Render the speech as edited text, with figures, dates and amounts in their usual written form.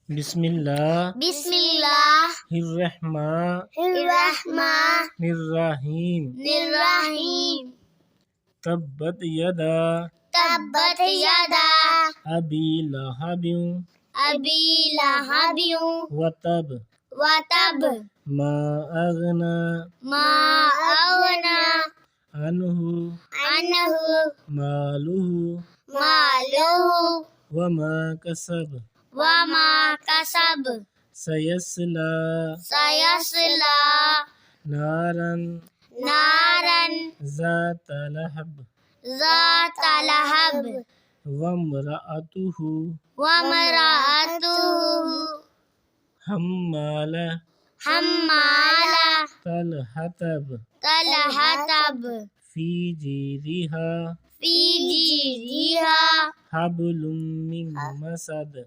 बिस्मिल्लाह बिस्मिल्लाहिर्रहमानिर्रहीम तब्बत यदा अबी लहबिन वतब मा अगना अन्हु मालुहु वमा कसब सयस्ला नारन ज़ात लहब वम्रअतुहु हम्माला तलहतब फी जीदिहा हब्लुम मिन मसद